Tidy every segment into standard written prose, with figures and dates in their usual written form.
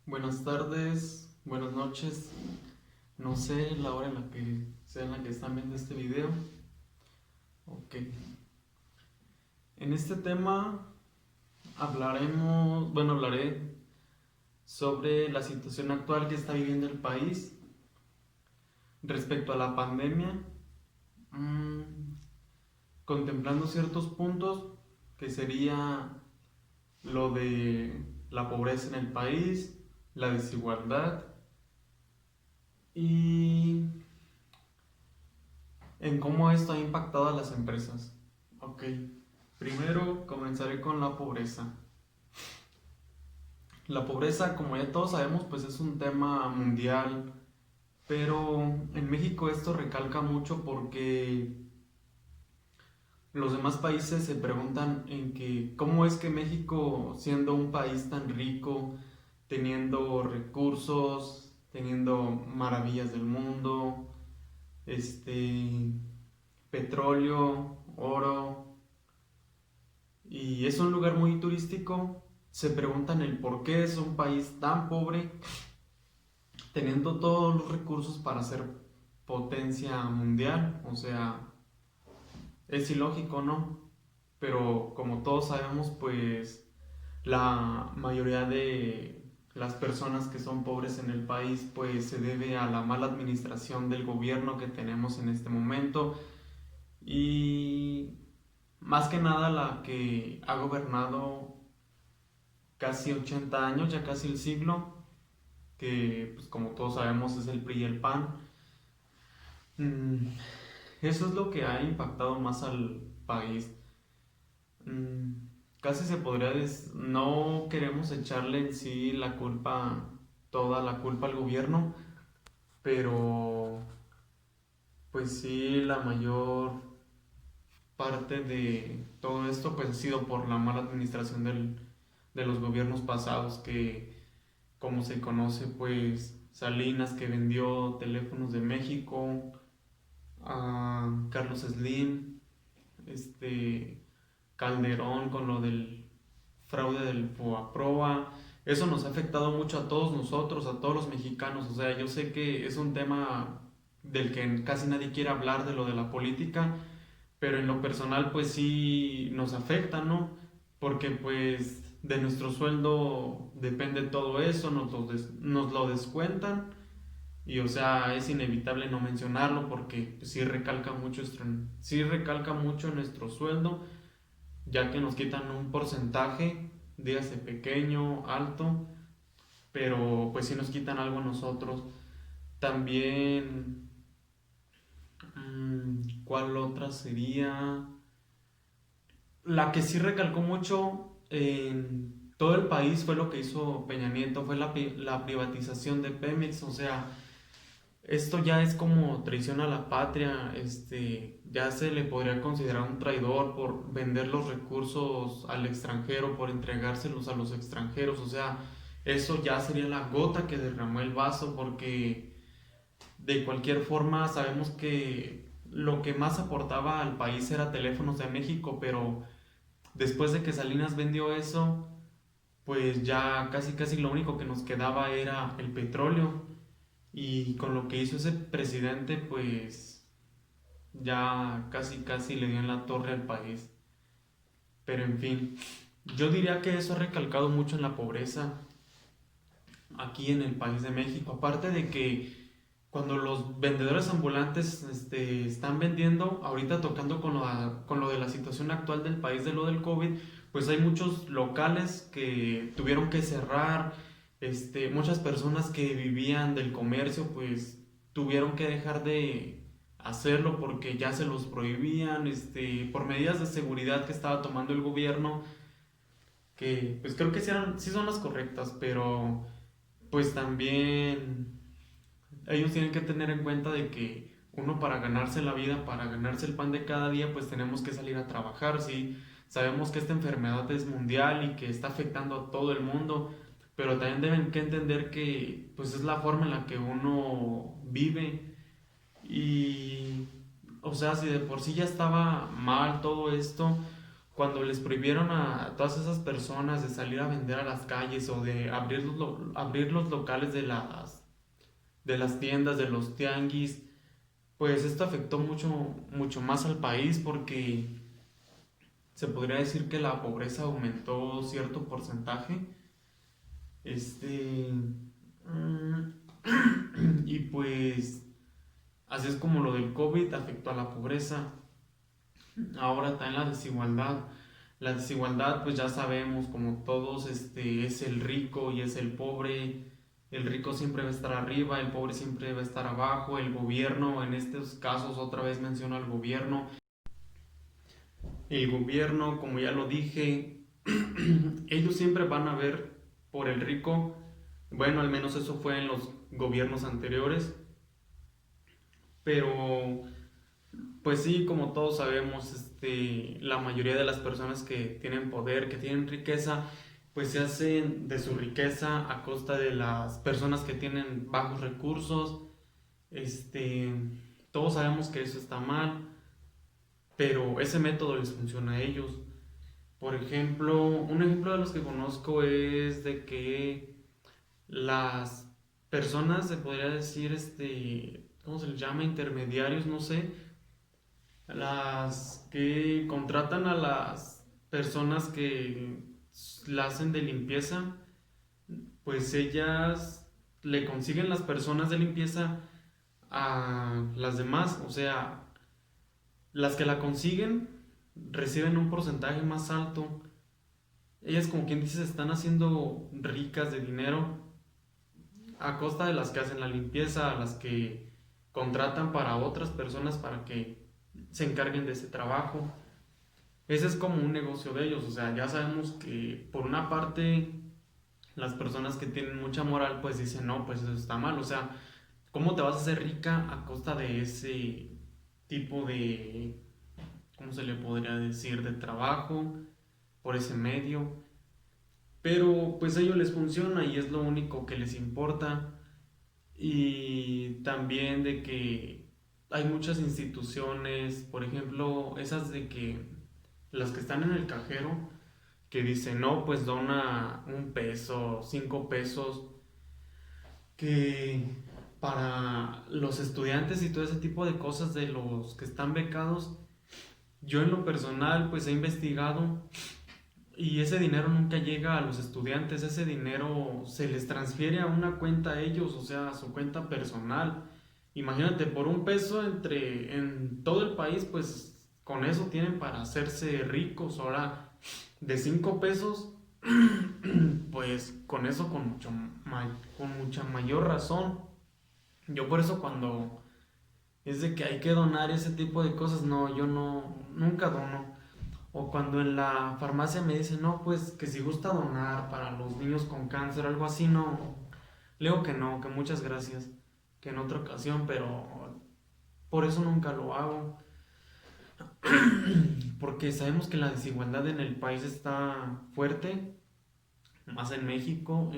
Buenas tardes, buenas noches. No sé la hora en la que sea en la que están viendo este video. Ok. En este tema hablaré sobre la situación actual que está viviendo el país respecto a la pandemia, mm, contemplando ciertos puntos que sería lo de la pobreza en el país, la desigualdad y en cómo esto ha impactado a las empresas. Ok, primero comenzaré con la pobreza. La pobreza, como ya todos sabemos, pues es un tema mundial, pero en México esto recalca mucho porque los demás países se preguntan en que cómo es que México, siendo un país tan rico, teniendo recursos, teniendo maravillas del mundo, este petróleo, oro, y es un lugar muy turístico, se preguntan el por qué es un país tan pobre, teniendo todos los recursos para ser potencia mundial. O sea, es ilógico, ¿no? Pero como todos sabemos, pues la mayoría de las personas que son pobres en el país, pues se debe a la mala administración del gobierno que tenemos en este momento y más que nada la que ha gobernado casi 80 años, ya casi el siglo, que pues como todos sabemos es el PRI y el PAN. Mm, Eso es lo que ha impactado más al país. Mm, Casi se podría decir, no queremos echarle en sí la culpa, toda la culpa al gobierno, pero pues sí, la mayor parte de todo esto pues ha sido por la mala administración de los gobiernos pasados que, como se conoce, pues Salinas, que vendió teléfonos de México, a Carlos Slim, este Calderón con lo del fraude del FOAPROA. Eso nos ha afectado mucho a todos nosotros, a todos los mexicanos. O sea, yo sé que es un tema del que casi nadie quiere hablar, de lo de la política, pero en lo personal pues sí nos afecta, ¿no? Porque pues de nuestro sueldo depende todo eso, nos lo descuentan y o sea es inevitable no mencionarlo porque pues, sí recalca mucho nuestro sueldo, ya que nos quitan un porcentaje, dígase pequeño, alto, pero pues sí nos quitan algo a nosotros. También, ¿cuál otra sería? La que sí recalcó mucho en todo el país fue lo que hizo Peña Nieto, fue la privatización de Pemex. O sea, esto ya es como traición a la patria. Ya se le podría considerar un traidor por vender los recursos al extranjero, por entregárselos a los extranjeros. O sea, eso ya sería la gota que derramó el vaso, porque de cualquier forma sabemos que lo que más aportaba al país era Teléfonos de México, pero después de que Salinas vendió eso, pues ya casi casi lo único que nos quedaba era el petróleo. Y con lo que hizo ese presidente, pues ya casi casi le dio en la torre al país. Pero en fin, yo diría que eso ha recalcado mucho en la pobreza aquí en el país de México. Aparte de que cuando los vendedores ambulantes están vendiendo, ahorita tocando con lo de la situación actual del país, de lo del COVID, pues hay muchos locales que tuvieron que cerrar. Muchas personas que vivían del comercio pues tuvieron que dejar de hacerlo porque ya se los prohibían, por medidas de seguridad que estaba tomando el gobierno, que pues creo que sí son las correctas, pero pues también ellos tienen que tener en cuenta de que uno, para ganarse la vida, para ganarse el pan de cada día, pues tenemos que salir a trabajar, sí. Sabemos que esta enfermedad es mundial y que está afectando a todo el mundo, pero también deben que entender que pues es la forma en la que uno vive. Y o sea, si de por sí ya estaba mal todo esto, cuando les prohibieron a todas esas personas de salir a vender a las calles o de abrir los locales de las tiendas, de los tianguis, pues esto afectó mucho más al país porque se podría decir que la pobreza aumentó cierto porcentaje. Este, y pues así es como lo del COVID afectó a la pobreza. Ahora está en la desigualdad. La desigualdad, pues ya sabemos, como todos, es el rico y es el pobre. El rico siempre va a estar arriba, el pobre siempre va a estar abajo. El gobierno, en estos casos, otra vez menciono al gobierno. El gobierno, como ya lo dije, ellos siempre van a ver por el rico. Bueno, al menos eso fue en los gobiernos anteriores. Pero pues sí, como todos sabemos, la mayoría de las personas que tienen poder, que tienen riqueza, pues se hacen de su riqueza a costa de las personas que tienen bajos recursos. Este, todos sabemos que eso está mal, pero ese método les funciona a ellos. Por ejemplo, un ejemplo de los que conozco es de que las personas, se podría decir, ¿cómo se les llama? Intermediarios, no sé, las que contratan a las personas que la hacen de limpieza, pues ellas le consiguen las personas de limpieza a las demás, o sea, las que la consiguen reciben un porcentaje más alto. Ellas, como quien dice, se están haciendo ricas de dinero a costa de las que hacen la limpieza, a las que contratan para otras personas para que se encarguen de ese trabajo. Ese es como un negocio de ellos, o sea, ya sabemos que por una parte las personas que tienen mucha moral pues dicen, no, pues eso está mal, o sea, ¿cómo te vas a hacer rica a costa de ese tipo de, ¿cómo se le podría decir?, de trabajo, por ese medio? Pero pues a ellos les funciona y es lo único que les importa. Y también de que hay muchas instituciones, por ejemplo, esas de que las que están en el cajero, que dicen, no, pues dona 1 peso, 5 pesos, que para los estudiantes y todo ese tipo de cosas de los que están becados, yo en lo personal pues he investigado y ese dinero nunca llega a los estudiantes, ese dinero se les transfiere a una cuenta a ellos, o sea, a su cuenta personal. Imagínate, por 1 peso en todo el país, pues con eso tienen para hacerse ricos. Ahora, de 5 pesos, pues con eso con mucha mayor razón. Yo por eso cuando es de que hay que donar ese tipo de cosas, no, yo no, nunca dono. O cuando en la farmacia me dicen, no, pues que si gusta donar para los niños con cáncer, algo así, no. Le digo que no, que muchas gracias, que en otra ocasión, pero por eso nunca lo hago. Porque sabemos que la desigualdad en el país está fuerte, más en México.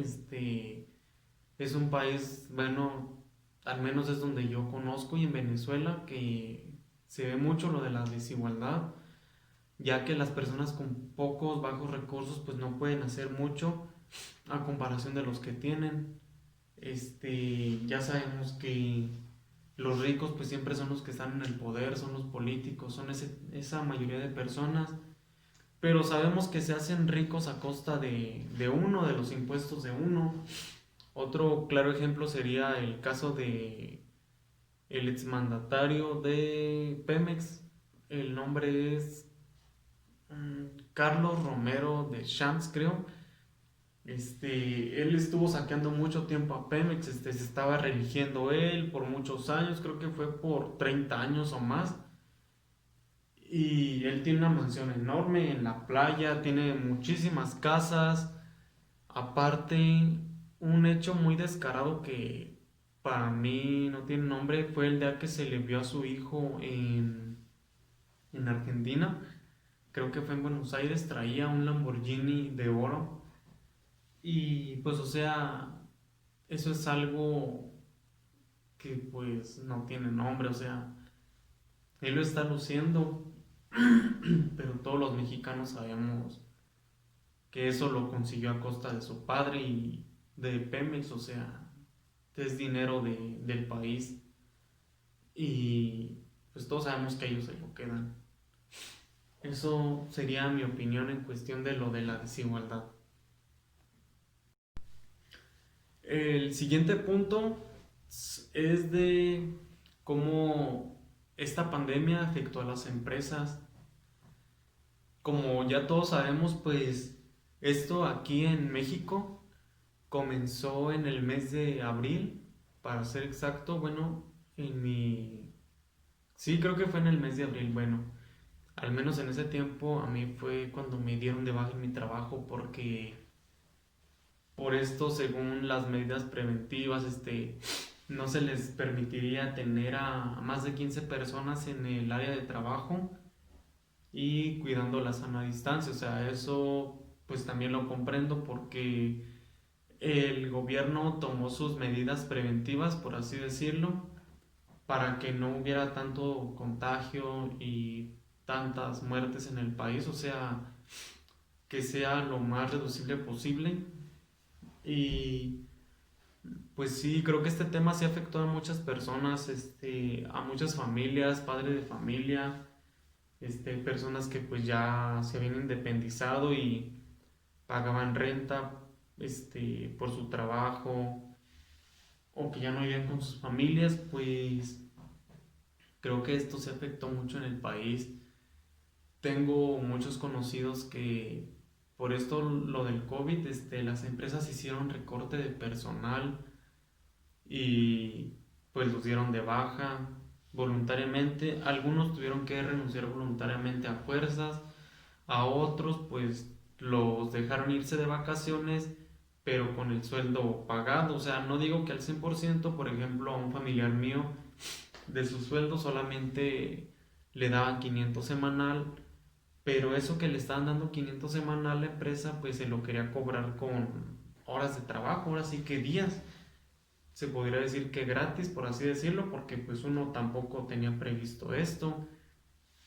Es un país, bueno, al menos es donde yo conozco y en Venezuela, que se ve mucho lo de la desigualdad, ya que las personas con pocos, bajos recursos pues no pueden hacer mucho a comparación de los que tienen. Ya sabemos que los ricos pues siempre son los que están en el poder, son los políticos, son esa mayoría de personas, pero sabemos que se hacen ricos a costa de uno, de los impuestos de uno. Otro claro ejemplo sería el caso de el exmandatario de Pemex, el nombre es Carlos Romero de Champs, creo. Él estuvo saqueando mucho tiempo a Pemex, se estaba reeligiendo él por muchos años, creo que fue por 30 años o más. Y él tiene una mansión enorme en la playa, tiene muchísimas casas. Aparte, un hecho muy descarado que para mí no tiene nombre fue el día que se le vio a su hijo en Argentina. Creo que fue en Buenos Aires, traía un Lamborghini de oro. Y pues, o sea, eso es algo que pues no tiene nombre, o sea, él lo está luciendo. pero todos los mexicanos sabemos que eso lo consiguió a costa de su padre y de Pemex, o sea, es dinero del país y pues todos sabemos que ellos se lo quedan. Eso sería mi opinión en cuestión de lo de la desigualdad. El siguiente punto es de cómo esta pandemia afectó a las empresas. Como ya todos sabemos, pues esto aquí en México comenzó en el mes de abril, para ser exacto. Bueno, en mi... Sí, creo que fue en el mes de abril. Bueno, al menos en ese tiempo a mí fue cuando me dieron de baja en mi trabajo porque por esto, según las medidas preventivas, no se les permitiría tener a más de 15 personas en el área de trabajo y cuidando la sana distancia. O sea, eso pues también lo comprendo porque el gobierno tomó sus medidas preventivas, por así decirlo, para que no hubiera tanto contagio y tantas muertes en el país, o sea, que sea lo más reducible posible. Y pues sí, creo que este tema sí afectó a muchas personas, a muchas familias, padres de familia, personas que pues ya se habían independizado y pagaban renta, por su trabajo o que ya no vivían con sus familias, pues creo que esto se afectó mucho en el país. Tengo muchos conocidos que por esto, lo del COVID, las empresas hicieron recorte de personal y pues los dieron de baja voluntariamente. Algunos tuvieron que renunciar voluntariamente a fuerzas, a otros pues los dejaron irse de vacaciones, pero con el sueldo pagado. O sea, no digo que al 100%, por ejemplo, a un familiar mío de su sueldo solamente le daban 500 semanal, pero eso que le estaban dando 500 semanal a la empresa, pues se lo quería cobrar con horas de trabajo, ahora sí que días. Se podría decir que gratis, por así decirlo, porque pues uno tampoco tenía previsto esto.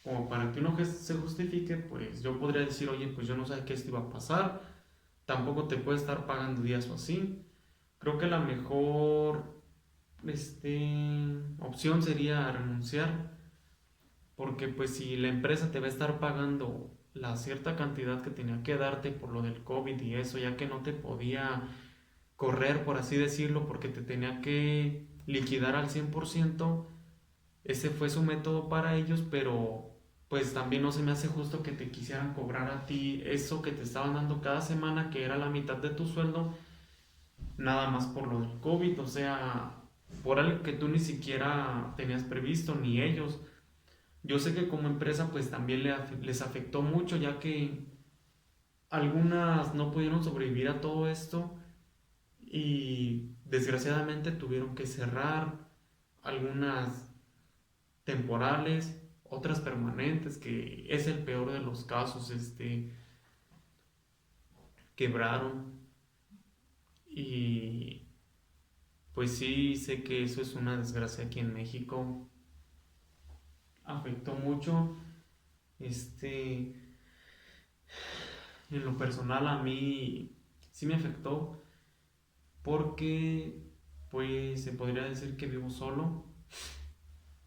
Como para que uno se justifique, pues yo podría decir, oye, pues yo no sabía que esto iba a pasar, tampoco te puede estar pagando días o así. Creo que la mejor opción sería renunciar, porque pues si la empresa te va a estar pagando la cierta cantidad que tenía que darte por lo del COVID y eso, ya que no te podía correr, por así decirlo, porque te tenía que liquidar al 100%, ese fue su método para ellos, pero pues también no se me hace justo que te quisieran cobrar a ti eso que te estaban dando cada semana, que era la mitad de tu sueldo, nada más por lo del COVID, o sea, por algo que tú ni siquiera tenías previsto, ni ellos. Yo sé que como empresa pues también les afectó mucho, ya que algunas no pudieron sobrevivir a todo esto y desgraciadamente tuvieron que cerrar, algunas temporales, otras permanentes, que es el peor de los casos, quebraron. Y pues sí, sé que eso es una desgracia aquí en México, afectó mucho. Este, en lo personal a mí sí me afectó porque pues se podría decir que vivo solo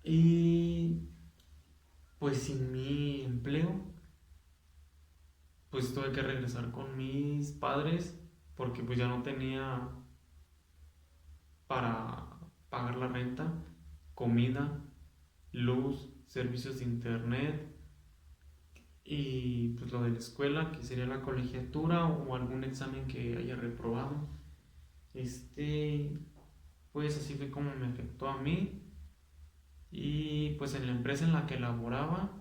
y pues sin mi empleo pues tuve que regresar con mis padres porque pues ya no tenía para pagar la renta, comida, luz, servicios de internet y pues lo de la escuela, que sería la colegiatura o algún examen que haya reprobado. Este, pues así fue como me afectó a mí y pues en la empresa en la que laboraba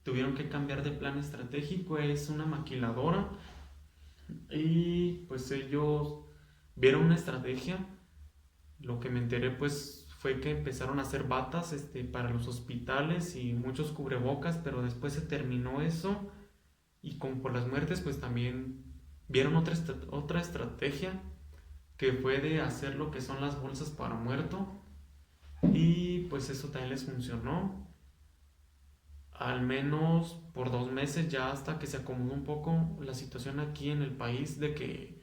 tuvieron que cambiar de plan estratégico, es una maquiladora y pues ellos vieron una estrategia. Lo que me enteré pues fue que empezaron a hacer batas para los hospitales y muchos cubrebocas, pero después se terminó eso y como por las muertes pues también vieron otra estrategia que fue de hacer lo que son las bolsas para muerto y pues eso también les funcionó. al menos por 2 meses ya hasta que se acomodó un poco la situación aquí en el país de que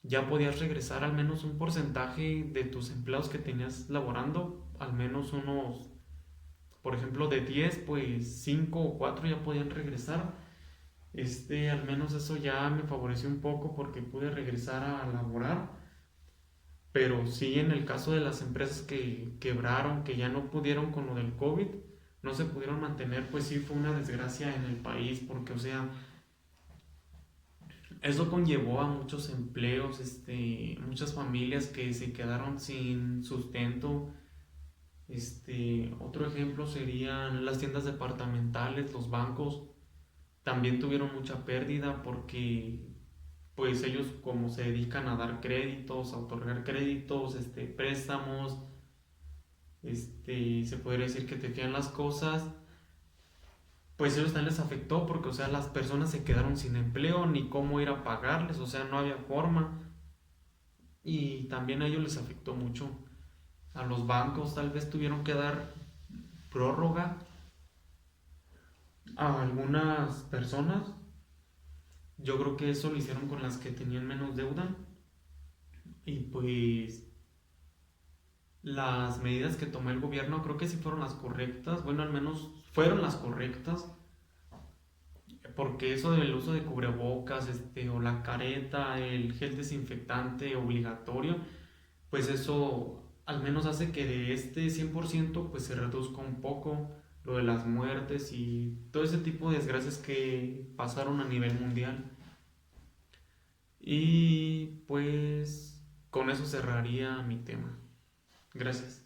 ya podías regresar al menos un porcentaje de tus empleados que tenías laborando, al menos unos, por ejemplo, de 10 pues 5 o 4 ya podían regresar. Al menos eso ya me favoreció un poco porque pude regresar a laborar, pero sí en el caso de las empresas que quebraron, que ya no pudieron con lo del COVID, no se pudieron mantener, pues sí fue una desgracia en el país porque, o sea, eso conllevó a muchos empleos, muchas familias que se quedaron sin sustento. Otro ejemplo serían las tiendas departamentales, los bancos, también tuvieron mucha pérdida porque pues ellos como se dedican a dar créditos, a otorgar créditos, préstamos, se podría decir que te fían las cosas, pues ellos también les afectó porque, o sea, las personas se quedaron sin empleo ni cómo ir a pagarles, o sea, no había forma y también a ellos les afectó mucho. A los bancos tal vez tuvieron que dar prórroga a algunas personas. Yo creo que eso lo hicieron con las que tenían menos deuda y pues las medidas que tomó el gobierno creo que sí fueron las correctas, bueno, al menos fueron las correctas, porque eso del uso de cubrebocas, o la careta, el gel desinfectante obligatorio, pues eso al menos hace que de este 100% pues se reduzca un poco lo de las muertes y todo ese tipo de desgracias que pasaron a nivel mundial. Y pues con eso cerraría mi tema. Gracias.